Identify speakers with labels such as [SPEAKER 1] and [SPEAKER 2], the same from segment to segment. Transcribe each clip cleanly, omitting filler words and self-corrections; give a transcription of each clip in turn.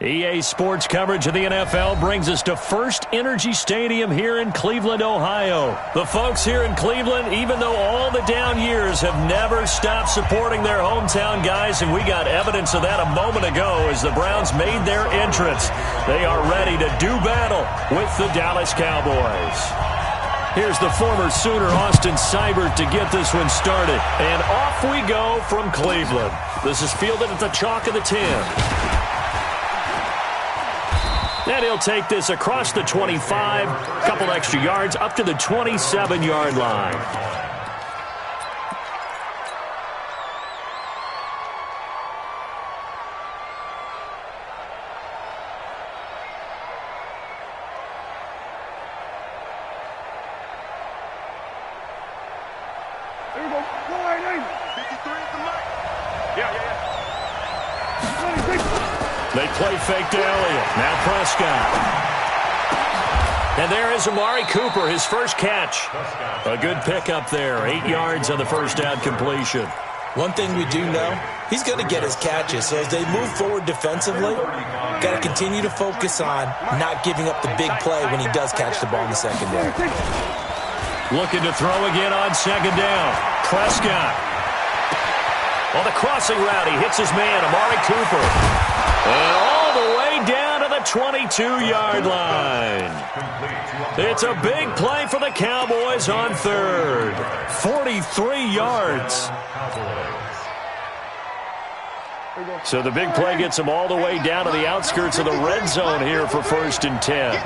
[SPEAKER 1] EA Sports coverage of the NFL brings us to First Energy Stadium here in Cleveland, Ohio. The folks here in Cleveland, even though all the down years, have never stopped supporting their hometown guys, and we got evidence of that a moment ago as the Browns made their entrance. They are ready to do battle with the Dallas Cowboys. Here's the former Sooner, Austin Seibert, to get this one started. And off we go from Cleveland. This is fielded at the chalk of the 10. And he'll take this across the 25, a couple extra yards, up to the 27-yard line.
[SPEAKER 2] There you go. Go right in. 53 at the mic. Yeah.
[SPEAKER 1] They play fake to Elliott. Now Prescott. And there is Amari Cooper, his first catch. A good pickup there. 8 yards on the first down completion.
[SPEAKER 3] One thing we do know, he's going to get his catches. So as they move forward defensively, got to continue to focus on not giving up the big play when he does catch the ball in the secondary.
[SPEAKER 1] Looking to throw again on second down. Prescott. On the crossing route, he hits his man, Amari Cooper. And all the way down to the 22-yard line. It's a big play for the Cowboys on third. 43 yards. So the big play gets them all the way down to the outskirts of the red zone here for 1st and 10.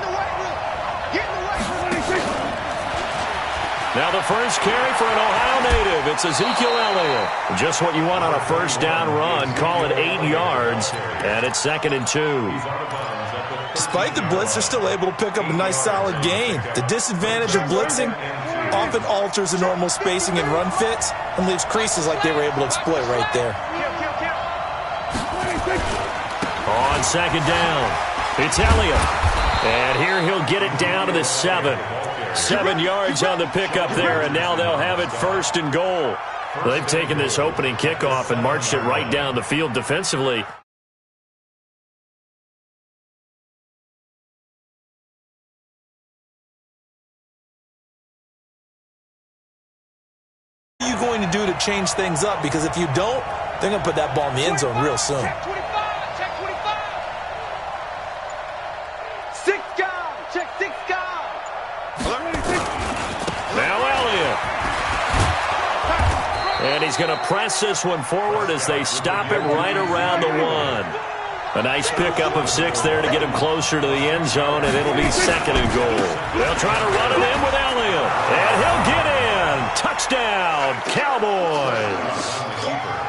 [SPEAKER 1] Now the first carry for an Ohio native. It's Ezekiel Elliott. Just what you want on a first down run. Call it 8 yards. And it's 2nd and 2.
[SPEAKER 3] Despite the blitz, they're still able to pick up a nice solid gain. The disadvantage of blitzing often alters the normal spacing and run fits and leaves creases like they were able to exploit right there.
[SPEAKER 1] On second down, it's Elliott. And here he'll get it down to the 7. 7 yards on the pickup there, and now they'll have it 1st and goal. They've taken this opening kickoff and marched it right down the field defensively.
[SPEAKER 3] What are you going to do to change things up? Because if you don't, they're going to put that ball in the end zone real soon.
[SPEAKER 2] Check 25. Check 25. 6 guys. Check 6 guys.
[SPEAKER 1] Now Elliott. And he's going to press this one forward as they stop him right around the 1. A nice pickup of 6 there to get him closer to the end zone, and it'll be 2nd and goal. They'll try to run it in with Elliott. And he'll get in. Touchdown, Cowboys.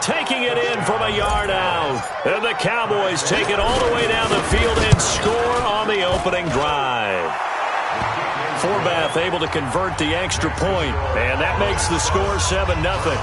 [SPEAKER 1] Taking it in from a yard out. And the Cowboys take it all the way down the field and score on the opening drive. Forbath able to convert the extra point, and that makes the score 7-0.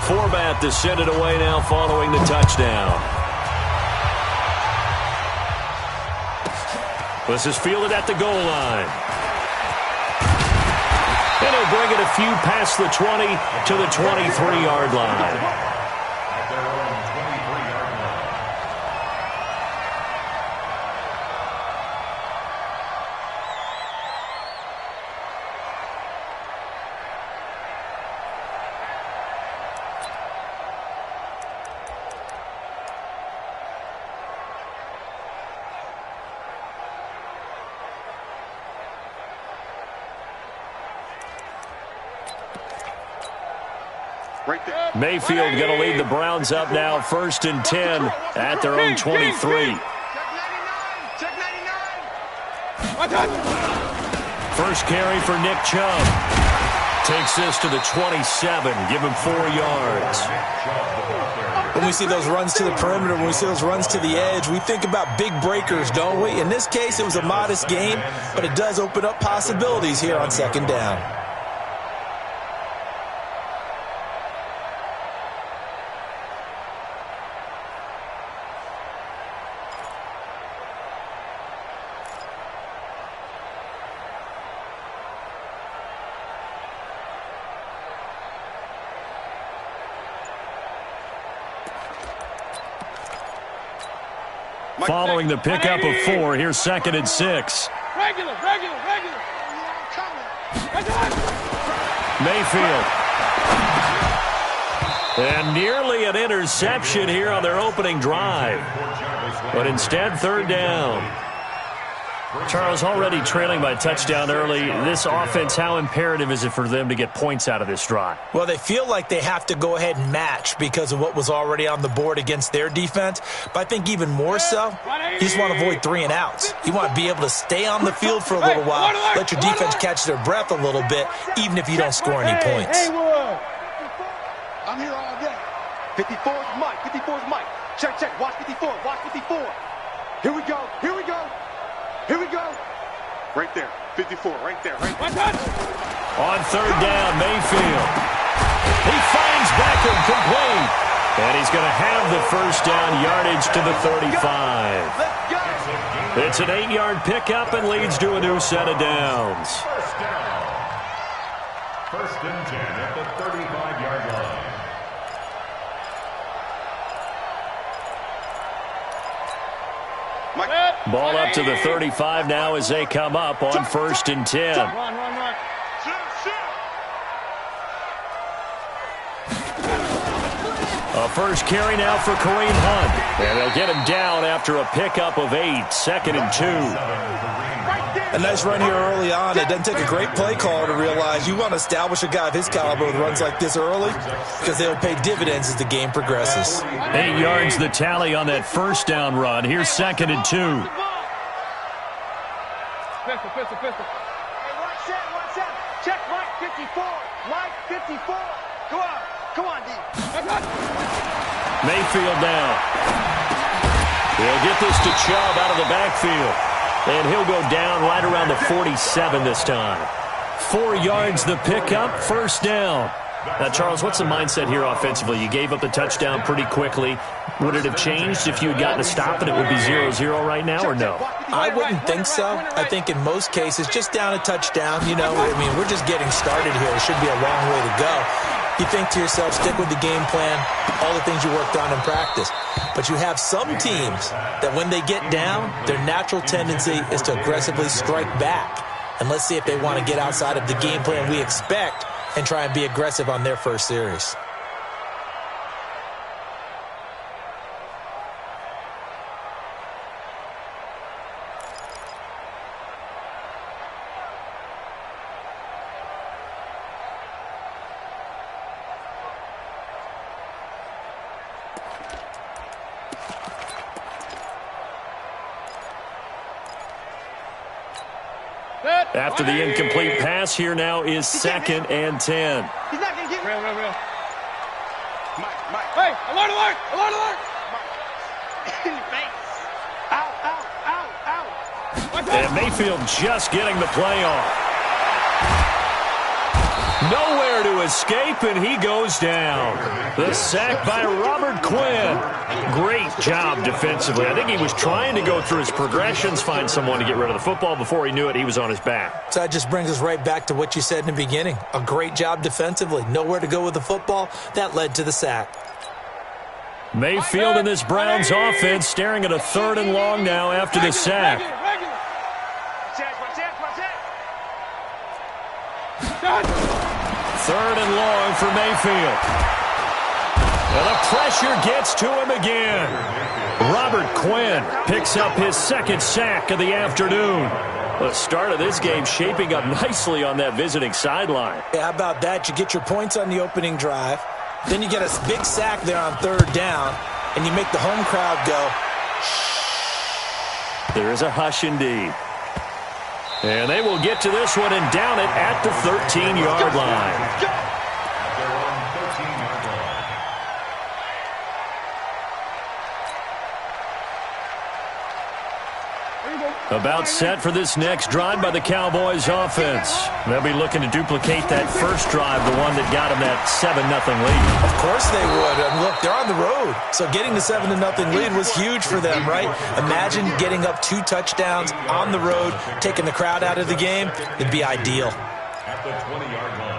[SPEAKER 1] Forbath to send it away now following the touchdown. This is fielded at the goal line. And he'll bring it a few past the 20 to the 23-yard line. Mayfield going to lead the Browns up now, 1st and 10 at their own 23.
[SPEAKER 2] Check 99.
[SPEAKER 1] First carry for Nick Chubb. Takes this to the 27. Give him 4 yards.
[SPEAKER 3] When we see those runs to the perimeter, when we see those runs to the edge, we think about big breakers, don't we? In this case, it was a modest gain, but it does open up possibilities here on second down.
[SPEAKER 1] Following the pickup of 4, here's 2nd and 6.
[SPEAKER 2] Regular.
[SPEAKER 1] Mayfield. And nearly an interception here on their opening drive. But instead, 3rd down. Charles, already trailing by a touchdown early. This offense, how imperative is it for them to get points out of this drive?
[SPEAKER 3] Well, they feel like they have to go ahead and match because of what was already on the board against their defense. But I think even more so, you just want to avoid 3 and outs. You want to be able to stay on the field for a little while, let your defense catch their breath a little bit, even if you don't score any points.
[SPEAKER 2] I'm here all day. 54's Mike. Check. Watch 54. Here we go. Right there. 54, right there.
[SPEAKER 1] On 3rd down, Mayfield. He finds Beckham complete. And he's going to have the 1st down, yardage to the 35. It's an 8-yard pickup and leads to a new set of downs.
[SPEAKER 4] 1st and 10 at the 35-yard line.
[SPEAKER 1] Ball up to the 35 now as they come up on 1st and 10.
[SPEAKER 2] Run.
[SPEAKER 1] A first carry now for Kareem Hunt. And they'll get him down after a pickup of 8, 2nd and 2.
[SPEAKER 3] A nice run here early on. It doesn't take a great play caller to realize you want to establish a guy of his caliber with runs like this early because they'll pay dividends as the game progresses.
[SPEAKER 1] 8 yards the tally on that 1st down run. Here's 2nd and 2.
[SPEAKER 2] Pistol. Hey, watch out. Check Mike 54. Come on, D.
[SPEAKER 1] Mayfield now. He'll get this to Chubb out of the backfield. And he'll go down right around the 47 this time. 4 yards the pickup, 1st down. Now, Charles, what's the mindset here offensively? You gave up the touchdown pretty quickly. Would it have changed if you had gotten a stop and it would be 0-0 right now, or no?
[SPEAKER 3] I wouldn't think so. I think in most cases, just down a touchdown, we're just getting started here. It should be a long way to go. You think to yourself, stick with the game plan, all the things you worked on in practice. But you have some teams that when they get down, their natural tendency is to aggressively strike back. And let's see if they want to get outside of the game plan we expect and try and be aggressive on their first series.
[SPEAKER 1] After the incomplete pass, here now is 2nd and 10.
[SPEAKER 2] He's not going to get real. Mike. Hey, alert. Out.
[SPEAKER 1] And Mayfield just getting the play off. Nowhere to escape, and he goes down. The sack by Robert Quinn. Great job defensively. I think he was trying to go through his progressions, find someone to get rid of the football. Before he knew it, he was on his back.
[SPEAKER 3] So that just brings us right back to what you said in the beginning. A great job defensively. Nowhere to go with the football. That led to the sack.
[SPEAKER 1] Mayfield in this Browns offense staring at a 3rd and long now after the sack.
[SPEAKER 2] Watch out.
[SPEAKER 1] 3rd and long for Mayfield. And the pressure gets to him again. Robert Quinn picks up his 2nd sack of the afternoon. The start of this game shaping up nicely on that visiting sideline.
[SPEAKER 3] Yeah, how about that? You get your points on the opening drive. Then you get a big sack there on 3rd down, and you make the home crowd go, shh.
[SPEAKER 1] There is a hush indeed. And they will get to this one and down it at the 13-yard line. About set for this next drive by the Cowboys offense. They'll be looking to duplicate that first drive, the one that got them that 7-0 lead.
[SPEAKER 3] Of course they would. And look, they're on the road. So getting the 7-0 lead was huge for them, right? Imagine getting up 2 touchdowns on the road, taking the crowd out of the game. It'd be ideal.
[SPEAKER 4] At the 20-yard line.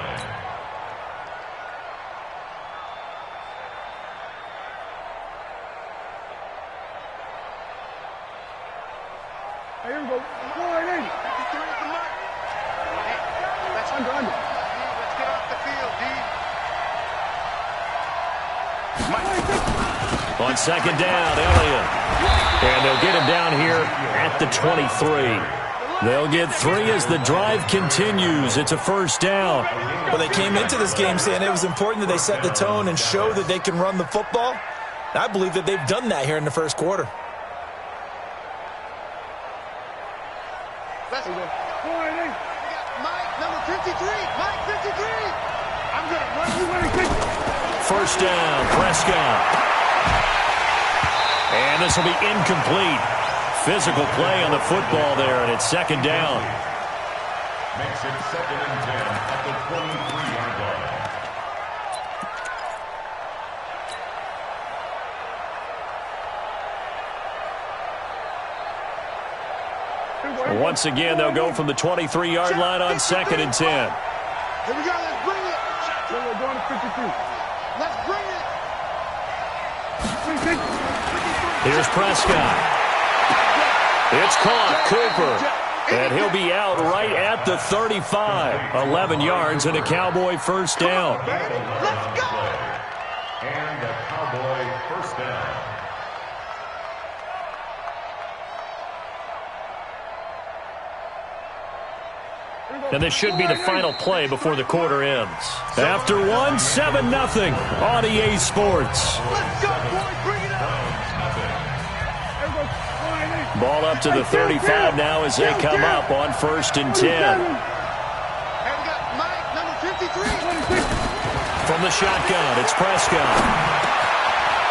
[SPEAKER 2] Here we go. That's under. Let's get off the field, D.
[SPEAKER 1] On second down, Elliott. And they'll get him down here at the 23. They'll get 3 as the drive continues. It's a first down.
[SPEAKER 3] Well, they came into this game saying it was important that they set the tone and show that they can run the football. I believe that they've done that here in the first quarter.
[SPEAKER 2] Let's go. Mike, number 53. Mike, 53. I'm going to run you when he kicks.
[SPEAKER 1] First down, Prescott. And this will be incomplete. Physical play on the football there, and it's second down.
[SPEAKER 4] Makes it 2nd and 10 at the 23-yard line.
[SPEAKER 1] Once again, they'll go from the 23-yard line on 2nd and 10.
[SPEAKER 2] Here we go. Let's bring it. We're going to 53. Let's bring it.
[SPEAKER 1] Here's Prescott. It's caught. Cooper. And he'll be out right at the 35. 11 yards and a Cowboy first down.
[SPEAKER 2] Let's go.
[SPEAKER 4] And the Cowboy first down.
[SPEAKER 1] And this should be the final play before the quarter ends. After one, 7-0 on EA Sports.
[SPEAKER 2] Let's go, boys. Bring it up.
[SPEAKER 1] Ball up to the 35 now as they come up on 1st and 10.
[SPEAKER 2] And we got Mike, number 53.
[SPEAKER 1] From the shotgun, it's Prescott.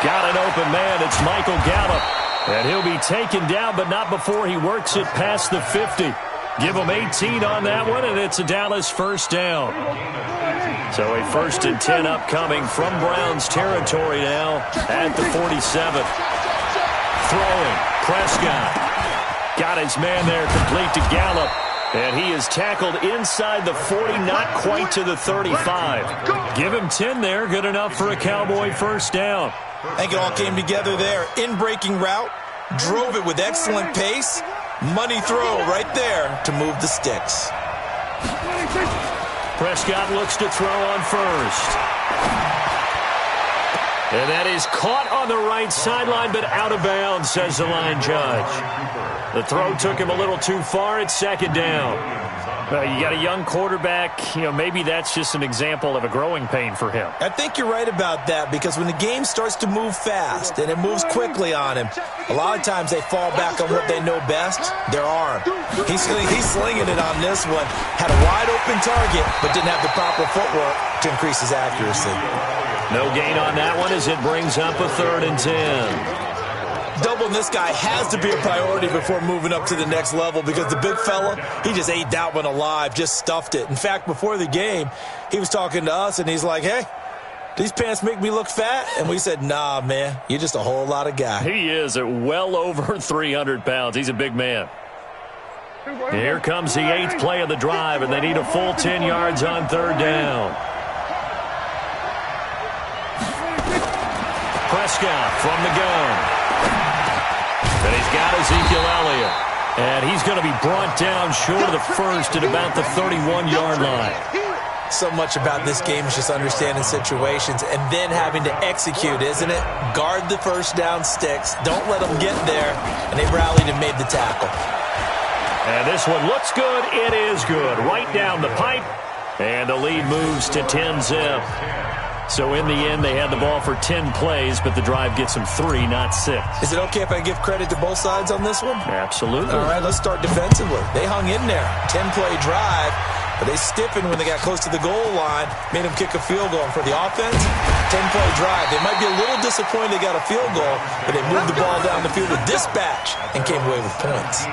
[SPEAKER 1] Got an open man. It's Michael Gallup. And he'll be taken down, but not before he works it past the 50. Give them 18 on that one, and it's a Dallas first down. So a 1st and 10 upcoming from Browns territory now at the 47. Throwing, Prescott. Got his man there complete to Gallup. And he is tackled inside the 40, not quite to the 35. Give him 10 there, good enough for a Cowboy first down.
[SPEAKER 3] I think it all came together there. In-breaking route, drove it with excellent pace. Money throw right there to move the sticks.
[SPEAKER 1] Prescott looks to throw on first. And that is caught on the right sideline, but out of bounds, says the line judge. The throw took him a little too far. It's second down. You got a young quarterback. Maybe that's just an example of a growing pain for him.
[SPEAKER 3] I think you're right about that, because when the game starts to move fast and it moves quickly on him, a lot of times they fall back on what they know best, their arm. He's slinging it on this one. Had a wide open target, but didn't have the proper footwork to increase his accuracy.
[SPEAKER 1] No gain on that one as it brings up a 3rd and 10.
[SPEAKER 3] Doubling this guy has to be a priority before moving up to the next level, because the big fella, he just ate that one alive, just stuffed it. In fact, before the game, he was talking to us, and he's like, hey, these pants make me look fat? And we said, nah, man, you're just a whole lot of guy.
[SPEAKER 1] He is at well over 300 pounds. He's a big man. Here comes the 8th play of the drive, and they need a full 10 yards on 3rd down. Prescott from the gun. And he's got Ezekiel Elliott. And he's going to be brought down short of the first at about the 31-yard line.
[SPEAKER 3] So much about this game is just understanding situations and then having to execute, isn't it? Guard the first down sticks. Don't let them get there. And they rallied and made the tackle.
[SPEAKER 1] And this one looks good. It is good. Right down the pipe. And the lead moves to 10-zip. So in the end, they had the ball for 10 plays, but the drive gets them 3, not 6.
[SPEAKER 3] Is it okay if I give credit to both sides on this one?
[SPEAKER 1] Absolutely.
[SPEAKER 3] All right, let's start defensively. They hung in there. 10-play drive, but they stiffened when they got close to the goal line, made them kick a field goal. And for the offense, 10-play drive. They might be a little disappointed they got a field goal, but they moved the ball down the field with dispatch and came away with points.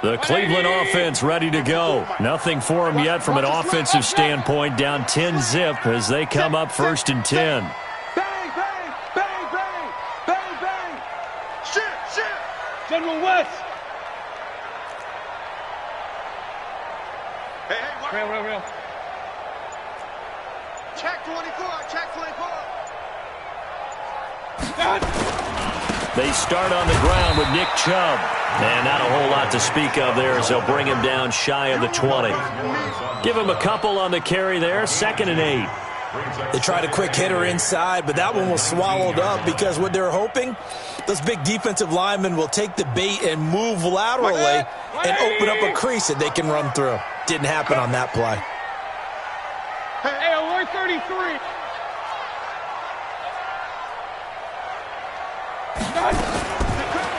[SPEAKER 1] The Cleveland offense ready to go. Nothing for them yet from an offensive standpoint. Down 10-zip as they come up 1st and 10.
[SPEAKER 2] Bang, bang, bang, bang, bang, bang. Shit. General West. Hey, watch. Real. Check 24.
[SPEAKER 1] They start on the ground with Nick Chubb. And not a whole lot to speak of there as they'll bring him down shy of the 20. Give him a couple on the carry there. 2nd and 8.
[SPEAKER 3] They tried a quick hitter inside, but that one was swallowed up because what they're hoping, those big defensive linemen will take the bait and move laterally and open up a crease that they can run through. Didn't happen on that play.
[SPEAKER 2] Hey, alert 33.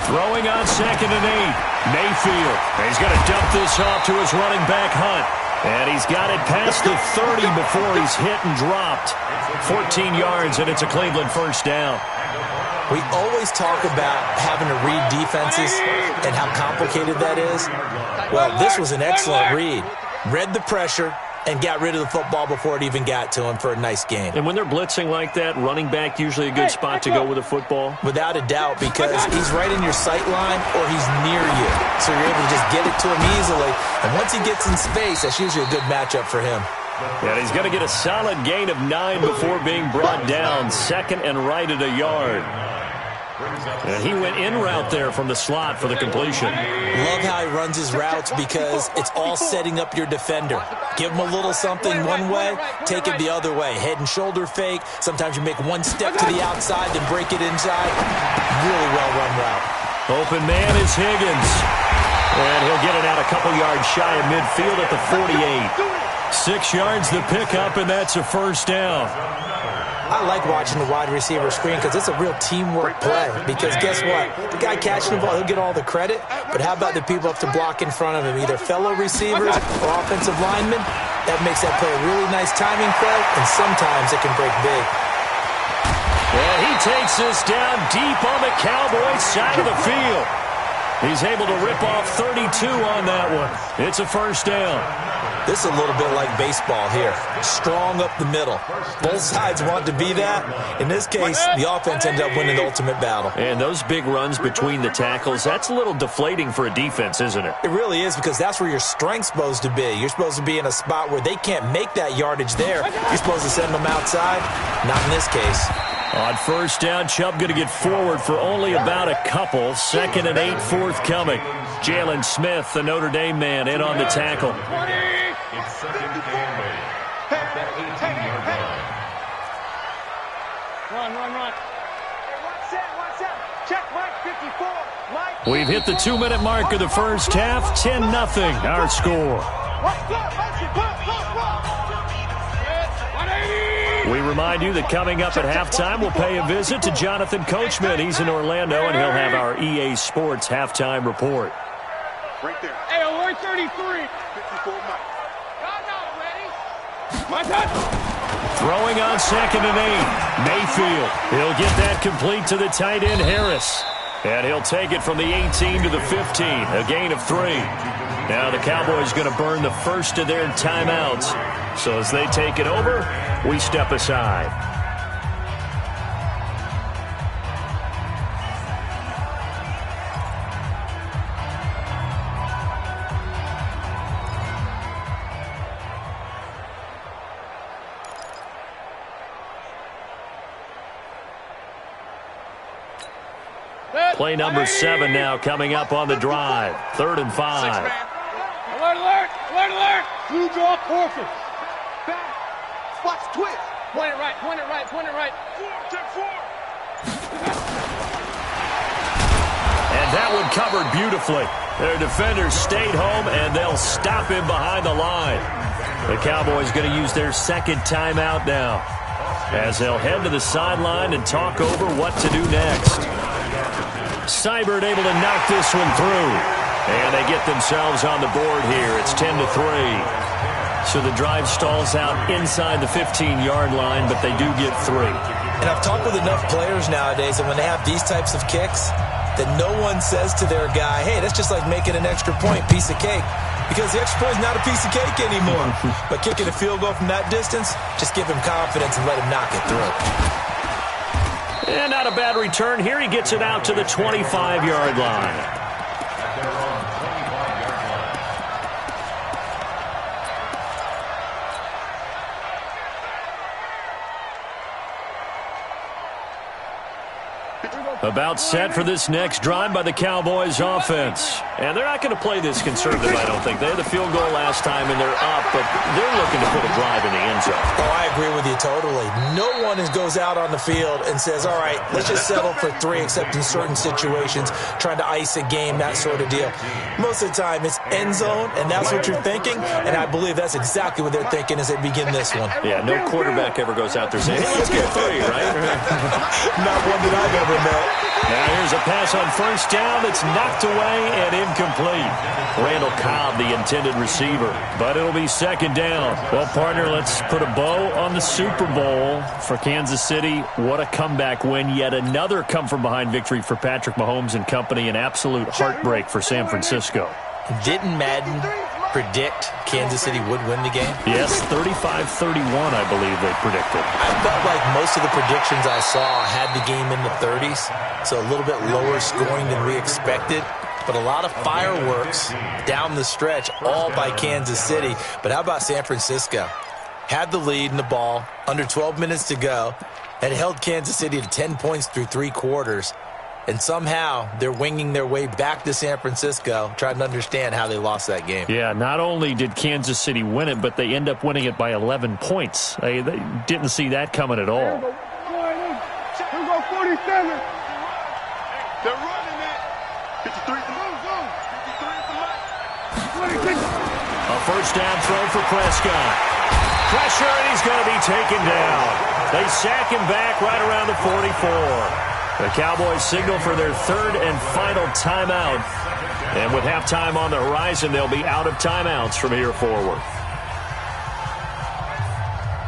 [SPEAKER 1] Throwing on 2nd and 8. Mayfield. He's going to dump this off to his running back, Hunt. And he's got it past the 30 before he's hit and dropped. 14 yards, and it's a Cleveland 1st down.
[SPEAKER 3] We always talk about having to read defenses and how complicated that is. Well, this was an excellent read. Read the pressure and got rid of the football before it even got to him for a nice game.
[SPEAKER 1] And when they're blitzing like that, running back usually a good spot to go with the football?
[SPEAKER 3] Without a doubt, because he's right in your sight line or he's near you. So you're able to just get it to him easily. And once he gets in space, that's usually a good matchup for him.
[SPEAKER 1] And he's going to get a solid gain of 9 before being brought down. 2nd and right at a yard. And he went in route there from the slot for the completion.
[SPEAKER 3] Love how he runs his routes because it's all setting up your defender. Give him a little something one way, take it the other way. Head and shoulder fake. Sometimes you make one step to the outside, then break it inside. Really well-run route.
[SPEAKER 1] Open man is Higgins. And he'll get it out a couple yards shy of midfield at the 48. 6 yards the pickup, and that's a 1st down.
[SPEAKER 3] I like watching the wide receiver screen because it's a real teamwork play. Because guess what? The guy catching the ball, he'll get all the credit. But how about the people up to block in front of him? Either fellow receivers or offensive linemen. That makes that play a really nice timing play, and sometimes it can break big.
[SPEAKER 1] And he takes this down deep on the Cowboys' side of the field. He's able to rip off 32 on that one. It's a 1st down.
[SPEAKER 3] This is a little bit like baseball here. Strong up the middle. Both sides want to be that. In this case, the offense ended up winning the ultimate battle.
[SPEAKER 1] And those big runs between the tackles, that's a little deflating for a defense, isn't it?
[SPEAKER 3] It really is, because that's where your strength's supposed to be. You're supposed to be in a spot where they can't make that yardage there. You're supposed to send them outside. Not in this case.
[SPEAKER 1] On 1st down, Chubb going to get forward for only about a couple. 2nd and 8 forthcoming. Jalen Smith, the Notre Dame man, in on the tackle.
[SPEAKER 4] It's 2nd and 8 at the 18-yard line.
[SPEAKER 2] Run. Hey, watch out. Check Mike 54. Mike.
[SPEAKER 1] We've hit the 2-minute mark of the 1st half. 10-0, our score. We remind you that coming up at halftime, we'll pay a visit to Jonathan Coachman. He's in Orlando, and he'll have our EA Sports halftime report.
[SPEAKER 2] Right there. Hey, alert 33. 54 Mike.
[SPEAKER 1] Throwing on 2nd and 8. Mayfield. He'll get that complete to the tight end, Harris. And he'll take it from the 18 to the 15. A gain of 3. Now the Cowboys going to burn the first of their timeouts. So as they take it over, we step aside. Play number 7 now coming up on the drive. 3rd and 5.
[SPEAKER 2] Alert. Huge off forces. Back. Watch twist. Point it right. 4, check 4.
[SPEAKER 1] And that one covered beautifully. Their defenders stayed home, and they'll stop him behind the line. The Cowboys going to use their second timeout now, as they'll head to the sideline and talk over what to do next. Seibert able to knock this one through. And they get themselves on the board here. It's 10-3. So the drive stalls out inside the 15-yard line, but they do get 3.
[SPEAKER 3] And I've talked with enough players nowadays that when they have these types of kicks, that no one says to their guy, hey, that's just like making an extra point, piece of cake. Because the extra point is not a piece of cake anymore. But kicking a field goal from that distance, just give him confidence and let him knock it through.
[SPEAKER 1] And not a bad return. Here he gets it out to the 25-yard line. About set for this next drive by the Cowboys offense. And they're not going to play this conservative, I don't think. They had the field goal last time, and they're up, but they're looking to put a drive in the end zone.
[SPEAKER 3] Oh, I agree with you totally. No one goes out on the field and says, all right, let's just settle for 3, except in certain situations, trying to ice a game, that sort of deal. Most of the time, it's end zone, and that's what you're thinking, and I believe that's exactly what they're thinking as they begin this one.
[SPEAKER 1] Yeah, no quarterback ever goes out there saying, hey, let's get 3, right?
[SPEAKER 3] Not one that I've ever met.
[SPEAKER 1] Now here's a pass on first down that's knocked away and incomplete. Randall Cobb, the intended receiver, but it'll be second down. Well, partner, let's put a bow on the Super Bowl for Kansas City. What a comeback win. Yet another come-from-behind victory for Patrick Mahomes and company. An absolute heartbreak for San Francisco.
[SPEAKER 3] Didn't Madden predict Kansas City would win the game?
[SPEAKER 1] Yes, 35-31, I believe they predicted.
[SPEAKER 3] I felt like most of the predictions I saw had the game in the 30s, so a little bit lower scoring than we expected. But a lot of fireworks down the stretch, all by Kansas City. But how about San Francisco? Had the lead in the ball, under 12 minutes to go, had held Kansas City to 10 points through 3 quarters. And somehow they're winging their way back to San Francisco, trying to understand how they lost that game.
[SPEAKER 1] Yeah, not only did Kansas City win it, but they end up winning it by 11 points. They didn't see that coming at all.
[SPEAKER 2] Here we go, 47. They're running it. 53 is the move. 53 is the move.
[SPEAKER 1] A first down throw for Prescott. Pressure, and he's going to be taken down. They sack him back right around the 44. The Cowboys signal for their third and final timeout. And with halftime on the horizon, they'll be out of timeouts from here forward.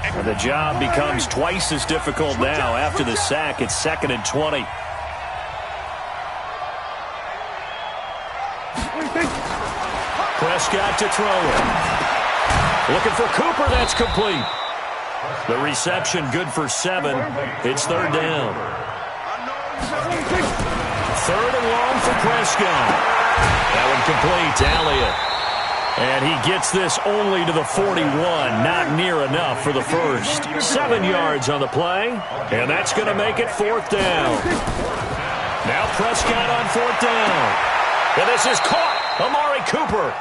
[SPEAKER 1] And the job becomes twice as difficult now. After the sack, it's 2nd and 20. Prescott to throw it. Looking for Cooper. That's complete. The reception good for 7. It's 3rd down. 3rd and long for Prescott. That one complete to Elliott. And he gets this only to the 41. Not near enough for the first. 7 yards on the play. And that's going to make it 4th down. Now Prescott on 4th down. And this is caught. Amari Cooper.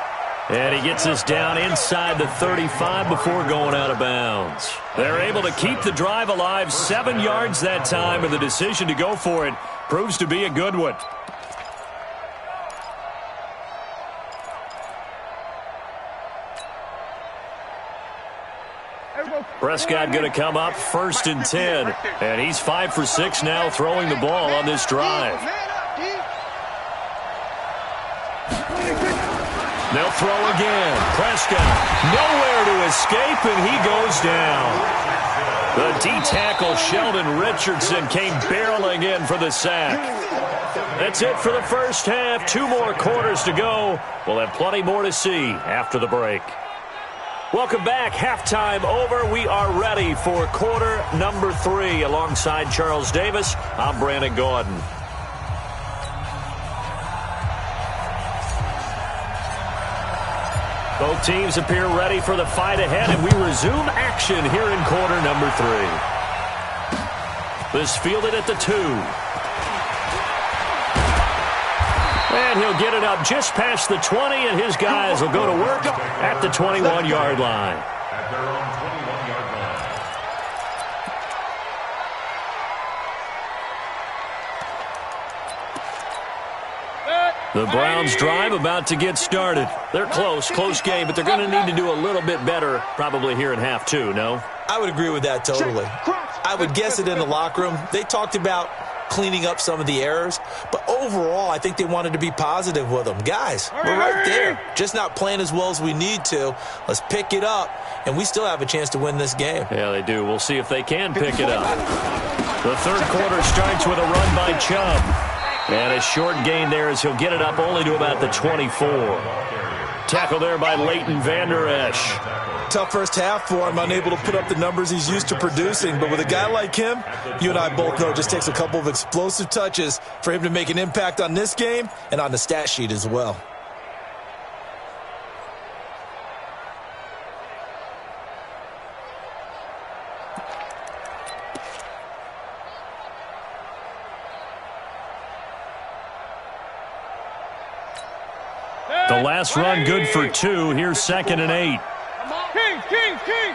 [SPEAKER 1] And he gets this down inside the 35 before going out of bounds. They're able to keep the drive alive. 7 yards that time, and the decision to go for it proves to be a good one. Prescott going to come up 1st and 10. And he's 5 for 6 now throwing the ball on this drive. They'll throw again. Prescott nowhere to escape, and he goes down. The D-tackle Sheldon Richardson came barreling in for the sack. That's it for the first half. 2 more quarters to go. We'll have plenty more to see after the break. Welcome back. Halftime over. We are ready for quarter number 3. Alongside Charles Davis, I'm Brandon Gordon. Both teams appear ready for the fight ahead, and we resume action here in quarter number 3. This fielded at the 2. And he'll get it up just past the 20, and his guys will go to work at the 21-yard line.
[SPEAKER 4] At their own 21-yard line.
[SPEAKER 1] The Browns drive about to get started. They're close game, but they're going to need to do a little bit better probably here in half two, no?
[SPEAKER 3] I would agree with that totally. I would guess it in the locker room. They talked about cleaning up some of the errors, but overall, I think they wanted to be positive with them. Guys, we're right there. Just not playing as well as we need to. Let's pick it up, and we still have a chance to win this game.
[SPEAKER 1] Yeah, they do. We'll see if they can pick it up. The third quarter starts with a run by Chubb. And a short gain there as he'll get it up only to about the 24. Tackle there by Leighton Vander Esch.
[SPEAKER 3] Tough first half for him, unable to put up the numbers he's used to producing. But with a guy like him, you and I both know it just takes a couple of explosive touches for him to make an impact on this game and on the stat sheet as well.
[SPEAKER 1] The last run good for 2. Here's 2nd and 8.
[SPEAKER 2] King.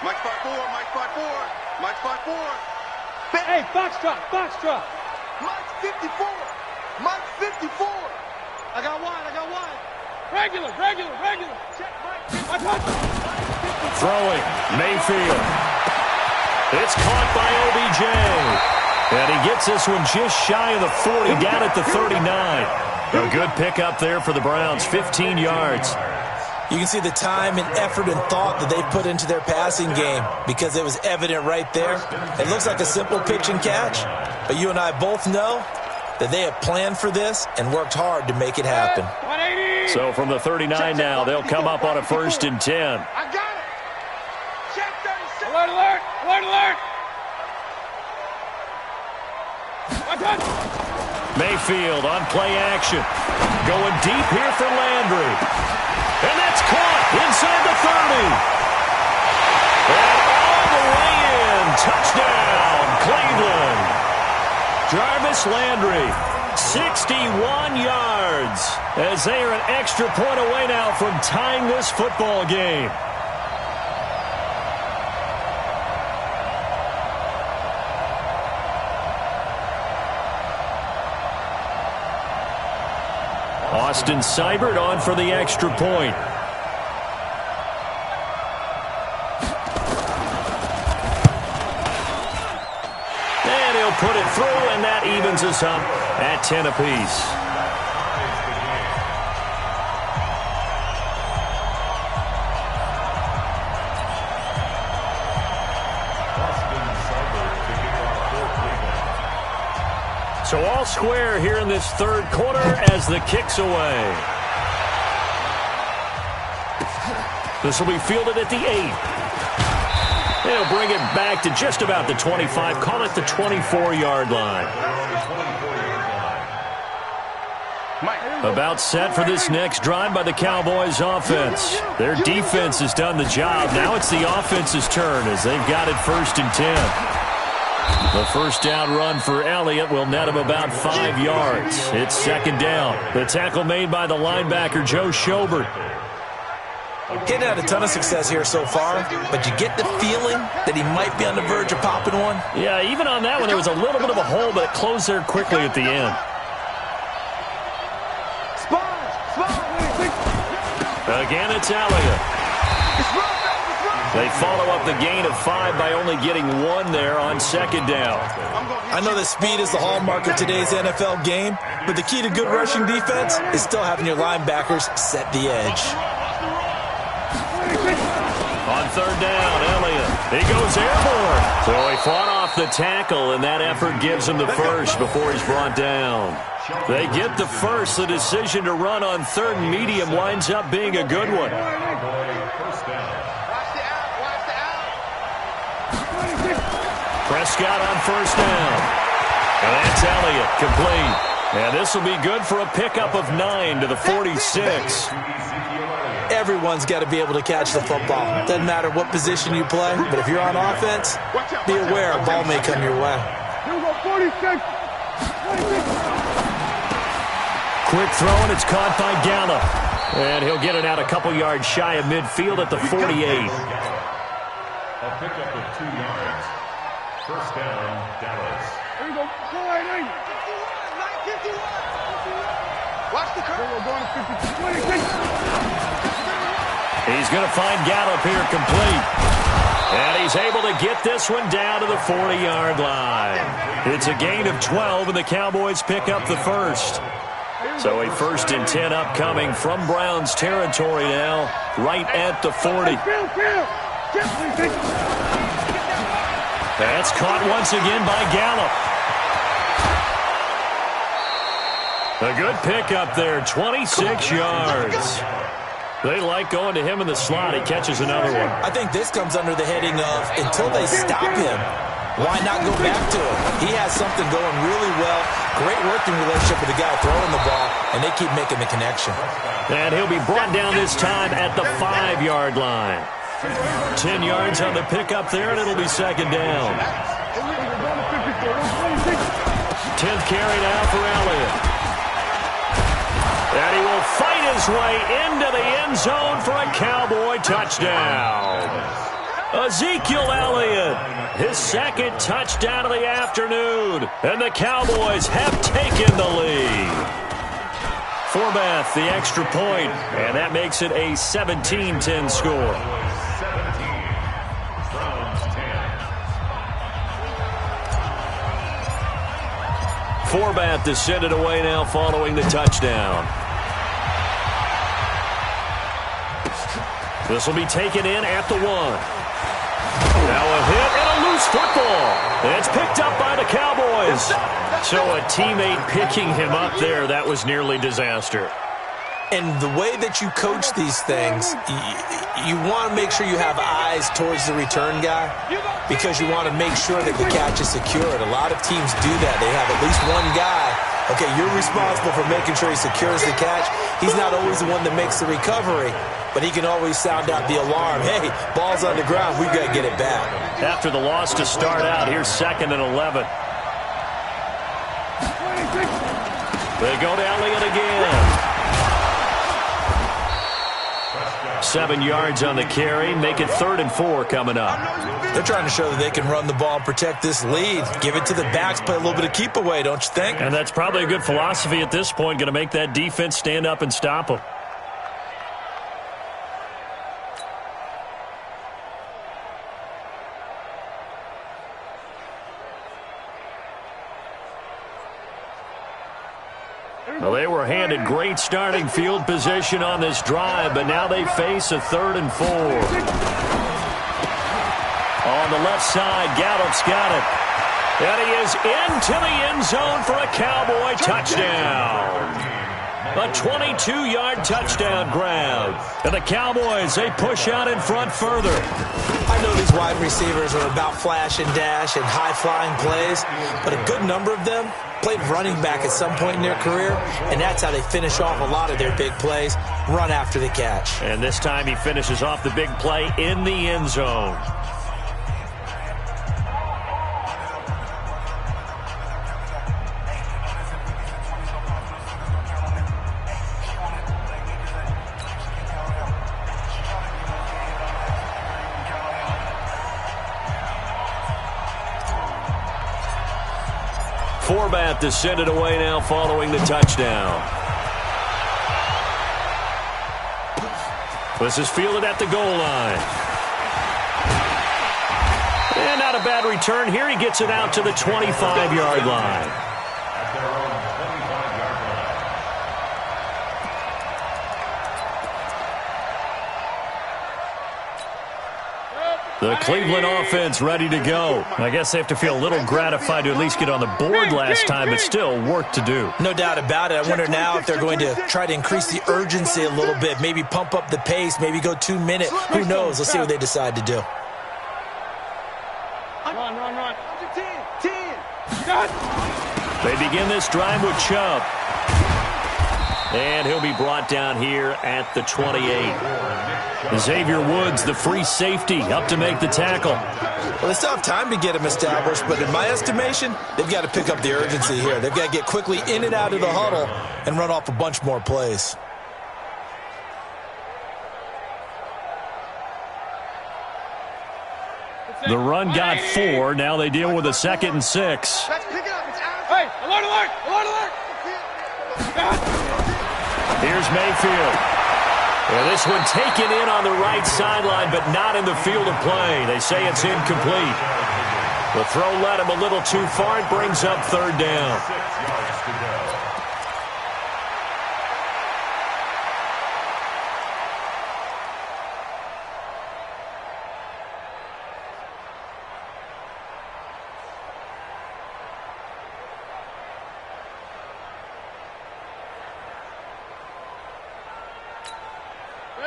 [SPEAKER 2] Mike 5-4. Mike 5-4.
[SPEAKER 5] Hey, foxtrot.
[SPEAKER 2] Mike 54. Mike 54.
[SPEAKER 5] I got wide. Regular. Check, Mike.
[SPEAKER 1] Throwing, Mayfield. It's caught by OBJ. And he gets this one just shy of the 40, down at the 39. A good pickup there for the Browns, 15 yards.
[SPEAKER 3] You can see the time and effort and thought that they put into their passing game because it was evident right there. It looks like a simple pitch and catch, but you and I both know that they have planned for this and worked hard to make it happen.
[SPEAKER 1] So from the 39 now, they'll come up on a 1st and 10.
[SPEAKER 2] I got it. Check 36.
[SPEAKER 5] Alert.
[SPEAKER 1] Mayfield on play action. Going deep here for Landry. And that's caught inside the 30. And all the way in. Touchdown, Cleveland. Jarvis Landry, 61 yards. As they are an extra point away now from tying this football game. Austin Seibert on for the extra point. And he'll put it through, and that evens us up at 10 apiece. So all square here in this third quarter as the kick's away. This will be fielded at the 8. They'll bring it back to just about the 25. Call it the 24-yard line. About set for this next drive by the Cowboys offense. Their defense has done the job. Now it's the offense's turn as they've got it 1st and 10. The first down run for Elliott will net him about 5 yards. It's 2nd down. The tackle made by the linebacker, Joe Schobert.
[SPEAKER 3] Getting had a ton of success here so far, but you get the feeling that he might be on the verge of popping one.
[SPEAKER 1] Yeah, even on that one, there was a little bit of a hole, but it closed there quickly at the end. Again, it's Elliott. They follow up the gain of 5 by only getting 1 there on 2nd down.
[SPEAKER 3] I know that speed is the hallmark of today's NFL game, but the key to good rushing defense is still having your linebackers set the edge.
[SPEAKER 1] On 3rd down, Elliott. He goes airborne. So he fought off the tackle, and that effort gives him the first before he's brought down. They get the first. The decision to run on 3rd and medium winds up being a good one. Prescott on 1st down. And that's Elliott, complete. And this will be good for a pickup of 9 to the 46.
[SPEAKER 3] Everyone's got to be able to catch the football. Doesn't matter what position you play, but if you're on offense, be aware a ball may come your way.
[SPEAKER 1] Quick throw, and it's caught by Gallup. And he'll get it out a couple yards shy of midfield at the 48.
[SPEAKER 4] A pickup of 2 yards. 1st down, Dallas.
[SPEAKER 5] Here we go.
[SPEAKER 2] Watch the curve.
[SPEAKER 1] He's going to find Gallup here complete. And he's able to get this one down to the 40-yard line. It's a gain of 12, and the Cowboys pick up the first. So a 1st and 10 upcoming from Browns territory now, right at the 40. That's caught once again by Gallup. A good pickup there, 26 yards. They like going to him in the slot. He catches another one.
[SPEAKER 3] I think this comes under the heading of until they stop him, why not go back to him? He has something going really well. Great working relationship with the guy throwing the ball, and they keep making the connection.
[SPEAKER 1] And he'll be brought down this time at the 5-yard line. 10 yards on the pickup there, and it'll be 2nd down. 10th carry now for Elliott. And he will fight his way into the end zone for a Cowboy touchdown. Ezekiel Elliott, his 2nd touchdown of the afternoon. And the Cowboys have taken the lead. Forbath, the extra point, and that makes it a 17-10 score.
[SPEAKER 4] 17. Browns 10.
[SPEAKER 1] Forbath to send it away now following the touchdown. This will be taken in at the 1. Now a hit and a loose football. It's picked up by the Cowboys. So a teammate picking him up there, that was nearly disaster.
[SPEAKER 3] And the way that you coach these things, you want to make sure you have eyes towards the return guy because you want to make sure that the catch is secured. A lot of teams do that. They have at least one guy. Okay, you're responsible for making sure he secures the catch. He's not always the one that makes the recovery, but he can always sound out the alarm. Hey, ball's on the ground. We've got to get it back.
[SPEAKER 1] After the loss to start out, here's 2nd and 11. They go to Elliott again. 7 yards on the carry. Make it 3rd and 4 coming up.
[SPEAKER 3] They're trying to show that they can run the ball and protect this lead. Give it to the backs, play a little bit of keep away, don't you think?
[SPEAKER 1] And that's probably a good philosophy at this point. Going to make that defense stand up and stop them. Well, they were handed great starting field position on this drive, but now they face a 3rd and 4. On the left side, Gallup's got it. And he is into the end zone for a Cowboy touchdown. A 22-yard touchdown grab. And the Cowboys, they push out in front further.
[SPEAKER 3] I know these wide receivers are about flash and dash and high-flying plays, but a good number of them played running back at some point in their career, and that's how they finish off a lot of their big plays, run after the catch.
[SPEAKER 1] And this time he finishes off the big play in the end zone. Forbath to send it away now following the touchdown. This is fielded at the goal line. And not a bad return here. He gets it out to the 25-yard line.
[SPEAKER 4] At their own 25-yard line.
[SPEAKER 1] The Cleveland offense ready to go. I guess they have to feel a little gratified to at least get on the board last time, but still work to do.
[SPEAKER 3] No doubt about it. I wonder now if they're going to try to increase the urgency a little bit, maybe pump up the pace, maybe go 2 minute. Who knows? Let's see what they decide to do.
[SPEAKER 5] Run.
[SPEAKER 2] 10.
[SPEAKER 1] They begin this drive with Chubb. And he'll be brought down here at the 28. Xavier Woods, the free safety, up to make the tackle.
[SPEAKER 3] Well, they still have time to get him established, but in my estimation, they've got to pick up the urgency here. They've got to get quickly in and out of the huddle and run off a bunch more plays.
[SPEAKER 1] The run got 4. Now they deal with a 2nd and 6.
[SPEAKER 2] Let's pick it up. It's out.
[SPEAKER 5] Hey, alert!
[SPEAKER 1] Here's Mayfield. And this one taken in on the right sideline, but not in the field of play. They say it's incomplete. The throw led him a little too far. It brings up third down.
[SPEAKER 4] 6 yards to go.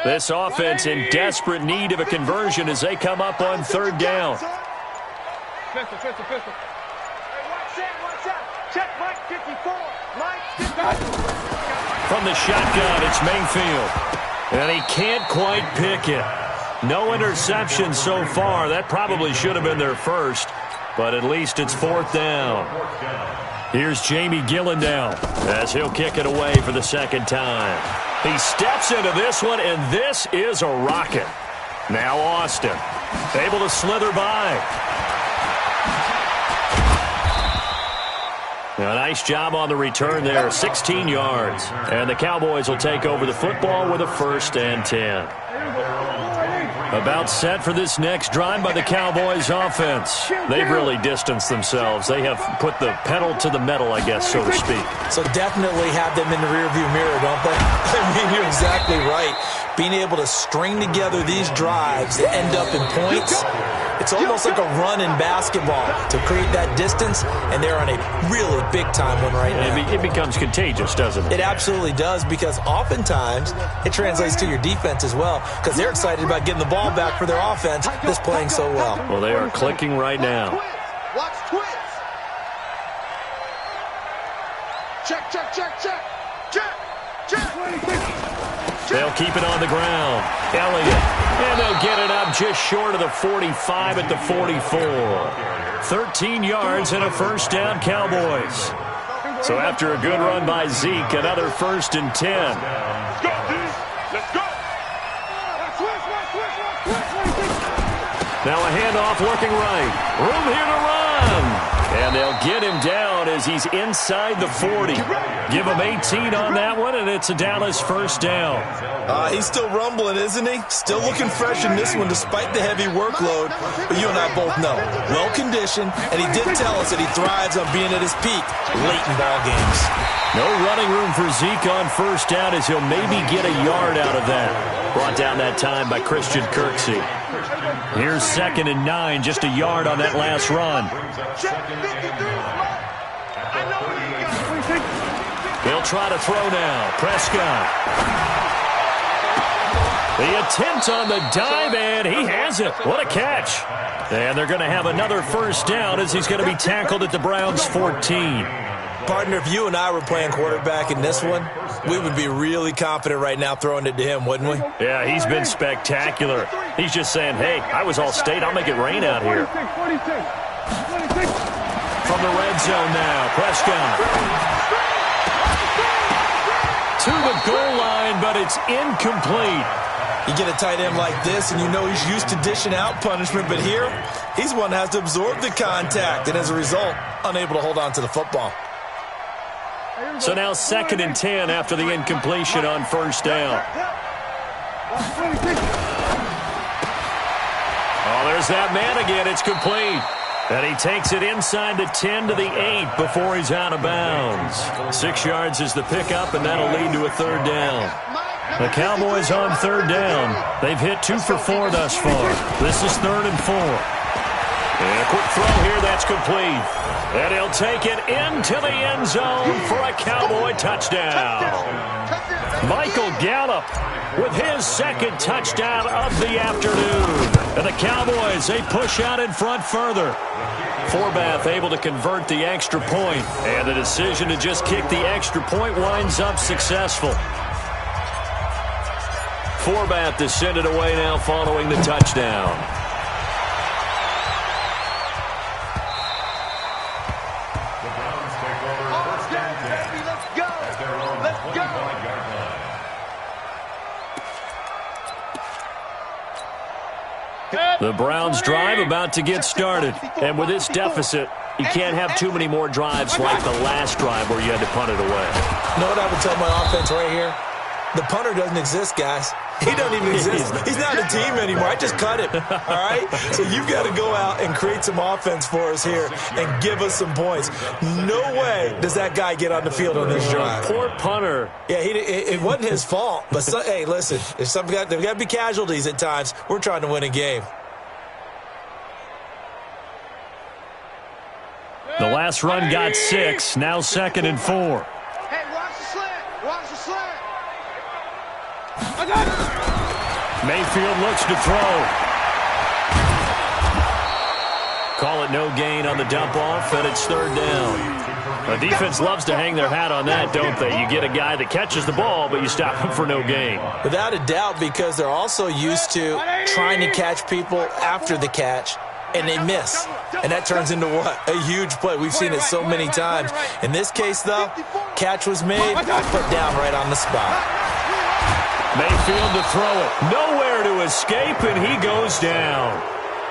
[SPEAKER 1] This offense in desperate need of a conversion as they come up on third down.
[SPEAKER 5] Pistol.
[SPEAKER 2] Hey, watch out. Check Mike 54. Mike 54.
[SPEAKER 1] From the shotgun, it's Mayfield. And he can't quite pick it. No interception so far. That probably should have been their first, but at least it's fourth down. Here's Jamie Gillen now as he'll kick it away for the second time. He steps into this one, and this is a rocket. Now Austin, able to slither by. A nice job on the return there, 16 yards. And the Cowboys will take over the football with a 1st and 10. About set for this next drive by the Cowboys offense. They've really distanced themselves. They have put the pedal to the metal, I guess, so to speak.
[SPEAKER 3] So definitely have them in the rearview mirror, don't they? I mean, you're exactly right. Being able to string together these drives that end up in points, it's almost like a run in basketball to create that distance, and they're on a really big-time one right now.
[SPEAKER 1] It becomes contagious, doesn't it?
[SPEAKER 3] It absolutely does, because oftentimes it translates to your defense as well, because they're excited about getting the ball back for their offense that's playing so well.
[SPEAKER 1] Well, they are clicking right now.
[SPEAKER 2] Watch twins. Check.
[SPEAKER 1] They'll keep it on the ground. Elliott. And they'll get it up just short of the 45 at the 44. 13 yards and a 1st down, Cowboys. So after a good run by Zeke, another 1st and 10.
[SPEAKER 5] Let's go.
[SPEAKER 1] Now a handoff working right. Room here to run. And they'll get him down as he's inside the 40. Give him 18 on that one, and it's a Dallas 1st down.
[SPEAKER 3] He's still rumbling, isn't he? Still looking fresh in this one despite the heavy workload. But you and I both know, well-conditioned, and he did tell us that he thrives on being at his peak late in ball games.
[SPEAKER 1] No running room for Zeke on 1st down as he'll maybe get a yard out of that. Brought down that time by Christian Kirksey. Here's 2nd and 9, just a yard on that last run. He'll try to throw now. Prescott. The attempt on the dive, and he has it. What a catch. And they're going to have another 1st down as he's going to be tackled at the Browns' 14.
[SPEAKER 3] Partner, if you and I were playing quarterback in this one, we would be really confident right now throwing it to him, wouldn't we?
[SPEAKER 1] Yeah, he's been spectacular. He's just saying, hey, I was all state. I'll make it rain out here. From the red zone now, Prescott. To the goal line, but it's incomplete.
[SPEAKER 3] You get a tight end like this, and you know he's used to dishing out punishment, but here, he's one that has to absorb the contact, and as a result, unable to hold on to the football.
[SPEAKER 1] So now 2nd and 10 after the incompletion on 1st down. Oh, there's that man again. It's complete. And he takes it inside the 10 to the 8 before he's out of bounds. 6 yards is the pickup, and that'll lead to a 3rd down. The Cowboys on 3rd down. They've hit 2 for 4 thus far. This is 3rd and 4. And a quick throw here, that's complete. And he'll take it into the end zone for a Cowboy touchdown. Michael Gallup with his 2nd touchdown of the afternoon. And the Cowboys, they push out in front further. Forbath able to convert the extra point. And the decision to just kick the extra point winds up successful. Forbath to send it away now following the touchdown. The Browns drive about to get started. And with this deficit, you can't have too many more drives like the last drive where you had to punt it away.
[SPEAKER 3] You know what I would tell my offense right here? The punter doesn't exist, guys. He doesn't even exist. He's not a team anymore. I just cut him, all right? So you've got to go out and create some offense for us here and give us some points. No way does that guy get on the field on this drive.
[SPEAKER 1] Poor punter.
[SPEAKER 3] Yeah, it wasn't his fault. But, hey, listen, there's got to be casualties at times. We're trying to win a game.
[SPEAKER 1] The last run got 6, now 2nd and 4.
[SPEAKER 2] Hey, watch the slant. Watch the slant.
[SPEAKER 1] Mayfield looks to throw. Call it no gain on the dump off, and it's 3rd down. The defense loves to hang their hat on that, don't they? You get a guy that catches the ball, but you stop him for no gain.
[SPEAKER 3] Without a doubt, because they're also used to trying to catch people after the catch, and they miss. And that turns into what? A huge play. We've seen it so many times. In this case, though, catch was made, put down right on the spot.
[SPEAKER 1] Mayfield to throw it. Nowhere to escape, and he goes down.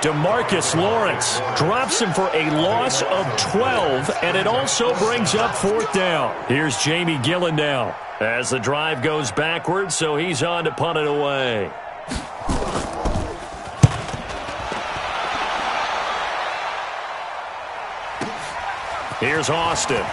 [SPEAKER 1] DeMarcus Lawrence drops him for a loss of 12, and it also brings up 4th down. Here's Jamie Gillen now as the drive goes backwards, so he's on to punt it away. Here's Austin.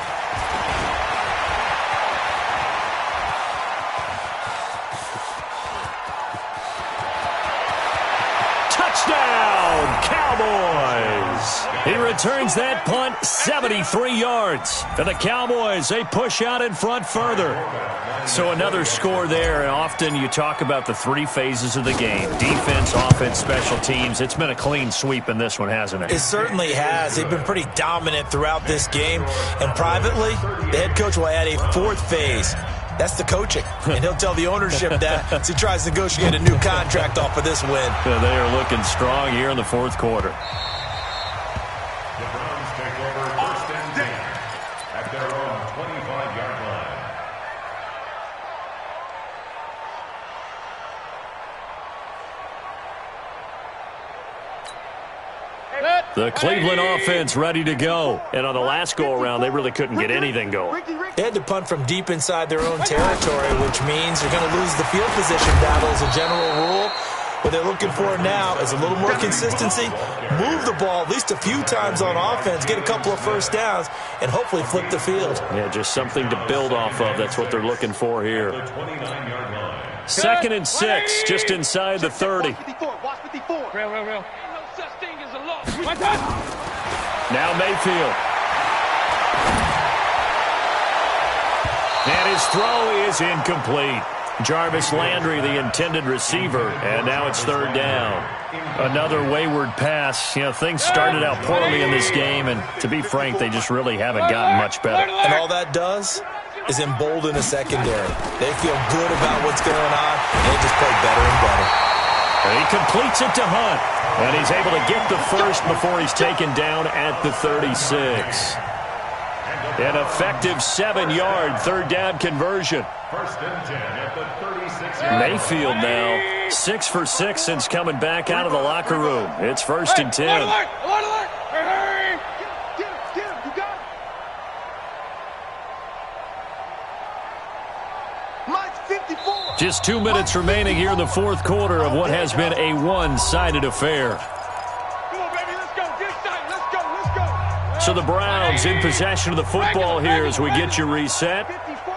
[SPEAKER 1] Touchdown, Cowboys! He returns that punt 73 yards. And the Cowboys, they push out in front further. So another score there. Often you talk about the 3 phases of the game. Defense, offense, special teams. It's been a clean sweep in this one, hasn't it?
[SPEAKER 3] It certainly has. They've been pretty dominant throughout this game. And privately, the head coach will add a 4th phase. That's the coaching. And he'll tell the ownership that as he tries to negotiate a new contract off of this win.
[SPEAKER 1] Yeah, they are looking strong here in the 4th quarter.
[SPEAKER 4] The Browns take over 1st and 10 at their own 25-yard line.
[SPEAKER 1] The Cleveland offense ready to go. And on the last go-around, they really couldn't get anything going.
[SPEAKER 3] They had to punt from deep inside their own territory, which means they're going to lose the field position battle as a general rule. What they're looking for now is a little more consistency, move the ball at least a few times on offense, get a couple of 1st downs, and hopefully flip the field.
[SPEAKER 1] Yeah, just something to build off of. That's what they're looking for here. 2nd and 6, just inside the 30.
[SPEAKER 2] Watch 54.
[SPEAKER 5] Real.
[SPEAKER 1] Now Mayfield. And his throw is incomplete. Jarvis Landry, the intended receiver, and now it's 3rd down. Another wayward pass. You know, things started out poorly in this game, and to be frank, they just really haven't gotten much better.
[SPEAKER 3] And all that does is embolden a secondary. They feel good about what's going on, and they just play better and better.
[SPEAKER 1] And he completes it to Hunt, and he's able to get the 1st before he's taken down at the 36. An effective 7-yard 3rd down conversion.
[SPEAKER 4] 1st and 10 at the 36-yard line.
[SPEAKER 1] Mayfield now 6 for 6 since coming back out of the locker room. It's 1st and 10.
[SPEAKER 5] Alert!
[SPEAKER 2] Get him. You got him. Mine's 54.
[SPEAKER 1] Just 2 minutes remaining here in the 4th quarter of what has been a one-sided affair.
[SPEAKER 5] Come on, baby, let's go. Get excited. Let's go.
[SPEAKER 1] So the Browns in possession of the football here as we get you reset.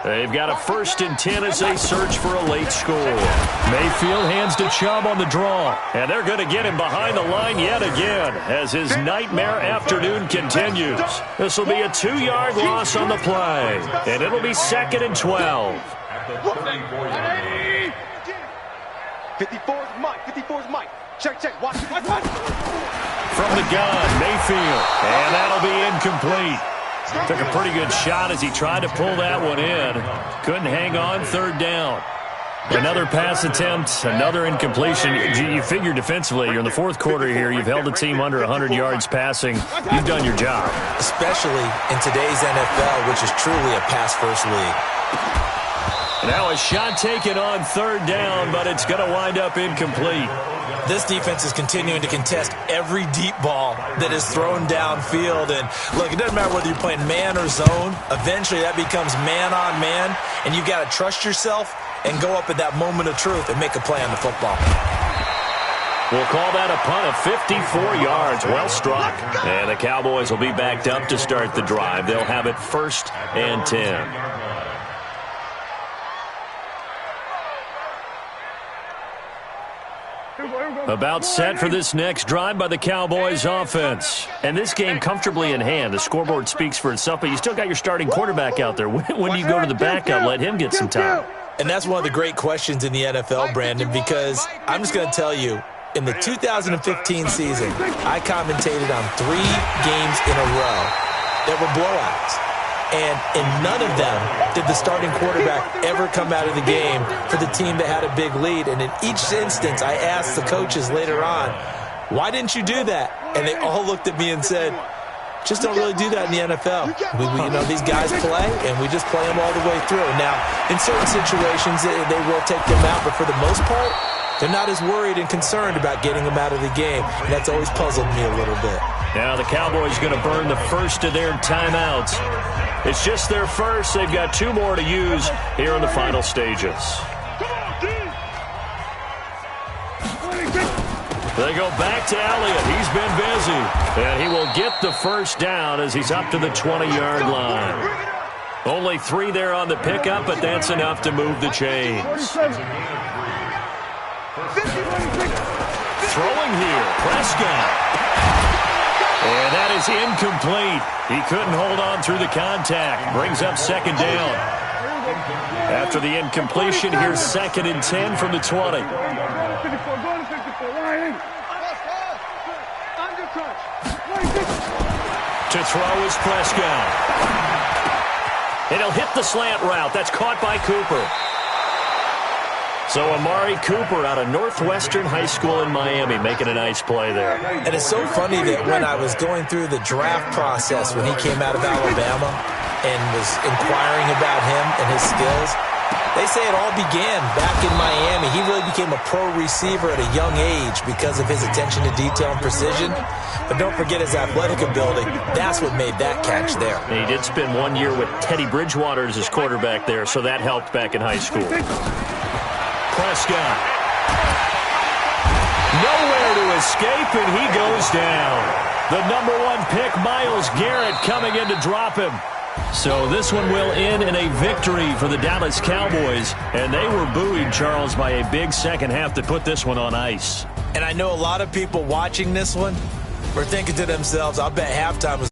[SPEAKER 1] They've got a 1st and 10 as they search for a late score. Mayfield hands to Chubb on the draw. And they're going to get him behind the line yet again as his nightmare afternoon continues. This will be a 2-yard loss on the play. And it'll be 2nd and 12.
[SPEAKER 4] At the 34-yard line.
[SPEAKER 2] 54's Mike. 54's Mike. Check. Watch 54.
[SPEAKER 1] From the gun, Mayfield. And that'll be incomplete. Took a pretty good shot as he tried to pull that one in. Couldn't hang on, 3rd down. Another pass attempt, another incompletion. You figure defensively, you're in the 4th quarter here. You've held the team under 100 yards passing. You've done your job.
[SPEAKER 3] Especially in today's NFL, which is truly a pass-first league.
[SPEAKER 1] Now a shot taken on 3rd down, but it's going to wind up incomplete.
[SPEAKER 3] This defense is continuing to contest every deep ball that is thrown downfield. And look, it doesn't matter whether you're playing man or zone. Eventually that becomes man on man, and you've got to trust yourself and go up at that moment of truth and make a play on the football.
[SPEAKER 1] We'll call that a punt of 54 yards. Well struck. And the Cowboys will be backed up to start the drive. They'll have it 1st and 10. About set for this next drive by the Cowboys offense. And this game comfortably in hand. The scoreboard speaks for itself, but you still got your starting quarterback out there. When do you go to the backup? Let him get some time.
[SPEAKER 3] And that's one of the great questions in the NFL, Brandon, because I'm just going to tell you, in the 2015 season, I commentated on 3 games in a row that were blowouts. And in none of them did the starting quarterback ever come out of the game for the team that had a big lead. And in each instance, I asked the coaches later on, why didn't you do that? And they all looked at me and said, just don't really do that in the NFL. These guys play, and we just play them all the way through. Now, in certain situations, they will take them out, but for the most part, they're not as worried and concerned about getting them out of the game. And that's always puzzled me a little bit.
[SPEAKER 1] Now the Cowboys going to burn the first of their timeouts. It's just their first. They've got 2 more to use here in the final stages. They go back to Elliott. He's been busy. And he will get the first down as he's up to the 20-yard line. Only 3 there on the pickup, but that's enough to move the chains. Throwing here, Prescott. And that is incomplete. He couldn't hold on through the contact. Brings up 2nd down. After the incompletion, here's 2nd and 10 from the 20. To throw is Prescott. And he'll hit the slant route. That's caught by Cooper. So Amari Cooper out of Northwestern High School in Miami making a nice play there.
[SPEAKER 3] And it's so funny that when I was going through the draft process when he came out of Alabama and was inquiring about him and his skills, they say it all began back in Miami. He really became a pro receiver at a young age because of his attention to detail and precision. But don't forget his athletic ability. That's what made that catch there.
[SPEAKER 1] And he did spend 1 year with Teddy Bridgewater as his quarterback there, so that helped back in high school. Prescott. Nowhere to escape, and he goes down. The number 1 pick, Myles Garrett, coming in to drop him. So this one will end in a victory for the Dallas Cowboys. And they were buoyed, Charles, by a big second half to put this one on ice.
[SPEAKER 3] And I know a lot of people watching this one were thinking to themselves, I'll bet halftime was